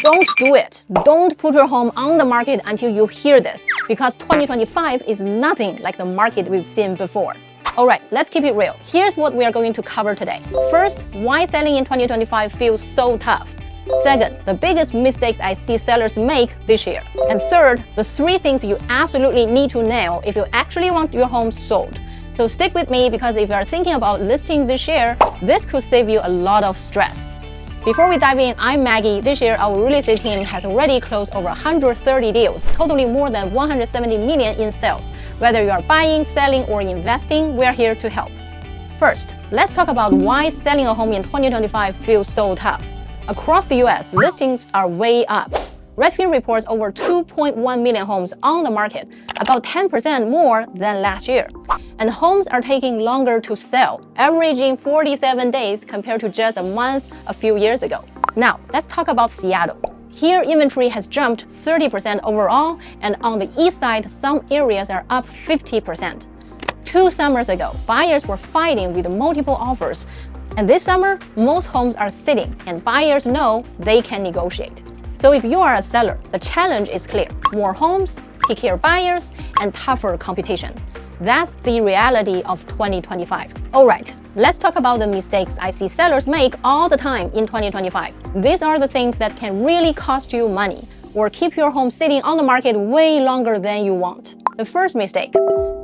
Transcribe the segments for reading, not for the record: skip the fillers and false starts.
Don't do it. Don't put your home on the market until you hear this, because 2025 is nothing like the market we've seen before. Alright, let's keep it real. Here's what we are going to cover today. First, why selling in 2025 feels so tough. Second, the biggest mistakes I see sellers make this year. And third, the 3 things you absolutely need to nail if you actually want your home sold. So stick with me, because if you are thinking about listing this year, this could save you a lot of stress. Before we dive in, I'm Maggie. This year, our real estate team has already closed over 130 deals, totaling more than 170 million in sales. Whether you are buying, selling, or investing, we're here to help. First, let's talk about why selling a home in 2025 feels so tough. Across the US, listings are way up. Redfin reports over 2.1 million homes on the market, about 10% more than last year. And homes are taking longer to sell, averaging 47 days compared to just a month a few years ago. Now, let's talk about Seattle. Here, inventory has jumped 30% overall, and on the east side, some areas are up 50%. 2 summers ago, buyers were fighting with multiple offers. And this summer, most homes are sitting, and buyers know they can negotiate. So if you are a seller, the challenge is clear. More homes, pickier buyers, and tougher competition. That's the reality of 2025. Alright, let's talk about the mistakes I see sellers make all the time in 2025. These are the things that can really cost you money or keep your home sitting on the market way longer than you want. The first mistake,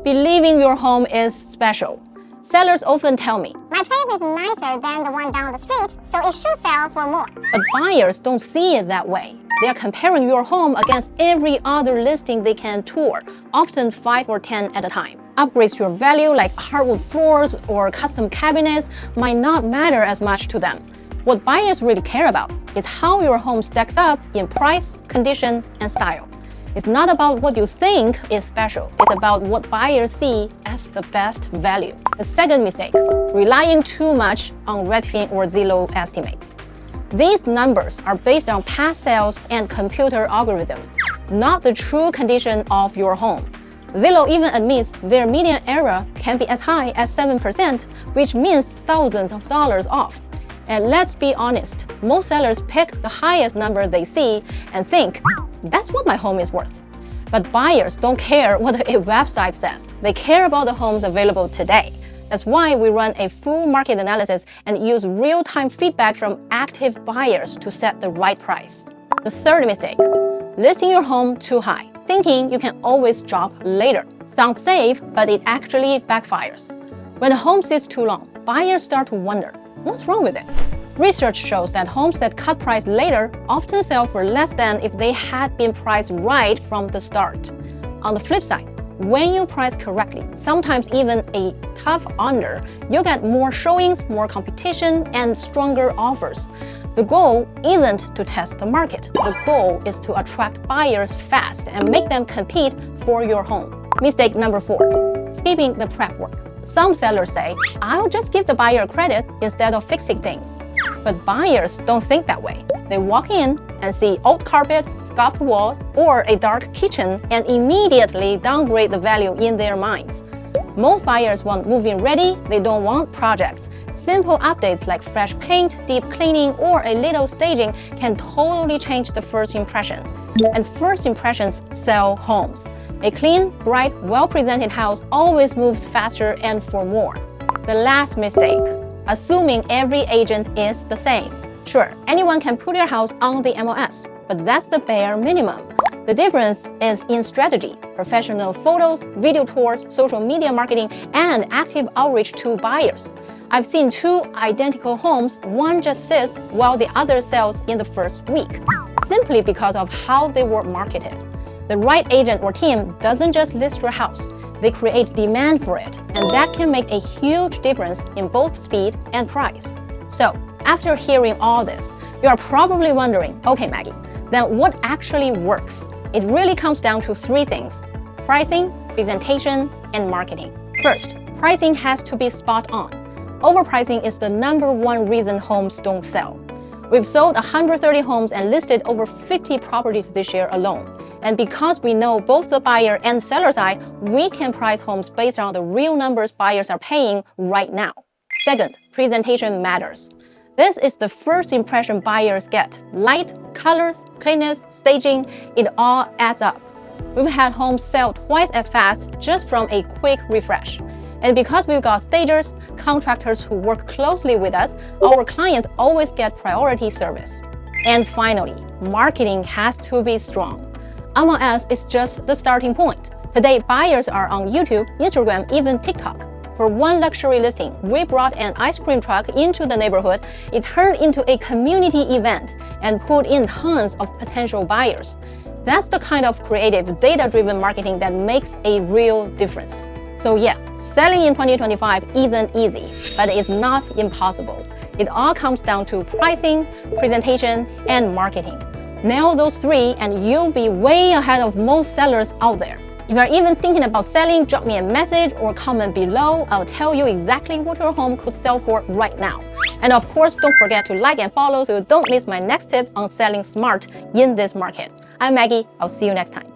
believing your home is special. Sellers often tell me, "My place is nicer than the one down the street, so it should sell for more." But buyers don't see it that way. They are comparing your home against every other listing they can tour, often 5 or 10 at a time. Upgrades to your value like hardwood floors or custom cabinets might not matter as much to them. What buyers really care about is how your home stacks up in price, condition, and style. It's not about what you think is special. It's about what buyers see as the best value. The second mistake, relying too much on Redfin or Zillow estimates. These numbers are based on past sales and computer algorithm, not the true condition of your home. Zillow even admits their median error can be as high as 7%, which means thousands of dollars off. And let's be honest, most sellers pick the highest number they see and think, that's what my home is worth. But buyers don't care what a website says. They care about the homes available today. That's why we run a full market analysis and use real-time feedback from active buyers to set the right price. The third mistake, listing your home too high, thinking you can always drop later. Sounds safe, but it actually backfires. When a home sits too long, buyers start to wonder, what's wrong with it? Research shows that homes that cut price later often sell for less than if they had been priced right from the start. On the flip side, when you price correctly, sometimes even a tough under, you'll get more showings, more competition, and stronger offers. The goal isn't to test the market. The goal is to attract buyers fast and make them compete for your home. Mistake number 4, skipping the prep work. Some sellers say, I'll just give the buyer credit instead of fixing things. But buyers don't think that way. They walk in and see old carpet, scuffed walls, or a dark kitchen and immediately downgrade the value in their minds. Most buyers want move-in ready, they don't want projects. Simple updates like fresh paint, deep cleaning, or a little staging can totally change the first impression. And first impressions sell homes. A clean, bright, well-presented house always moves faster and for more. The last mistake, assuming every agent is the same. Sure, anyone can put your house on the MLS, but that's the bare minimum. The difference is in strategy, professional photos, video tours, social media marketing, and active outreach to buyers. I've seen 2 identical homes, one just sits while the other sells in the first week, simply because of how they were marketed. The right agent or team doesn't just list your house, they create demand for it, and that can make a huge difference in both speed and price. So, after hearing all this, you are probably wondering, okay Maggie, then what actually works? It really comes down to 3 things: pricing, presentation, and marketing. First, pricing has to be spot on. Overpricing is the #1 reason homes don't sell. We've sold 130 homes and listed over 50 properties this year alone. And because we know both the buyer and seller side, we can price homes based on the real numbers buyers are paying right now. Second, presentation matters. This is the first impression buyers get. Light, colors, cleanness, staging, it all adds up. We've had homes sell twice as fast just from a quick refresh. And because we've got stagers, contractors who work closely with us, our clients always get priority service. And finally, marketing has to be strong. MLS is just the starting point. Today, buyers are on YouTube, Instagram, even TikTok. For one luxury listing, we brought an ice cream truck into the neighborhood. It turned into a community event and pulled in tons of potential buyers. That's the kind of creative, data-driven marketing that makes a real difference. So yeah, selling in 2025 isn't easy, but it's not impossible. It all comes down to pricing, presentation, and marketing. Nail those three and you'll be way ahead of most sellers out there. If you're even thinking about selling, drop me a message or comment below. I'll tell you exactly what your home could sell for right now. And of course, don't forget to like and follow so you don't miss my next tip on selling smart in this market. I'm Maggie. I'll see you next time.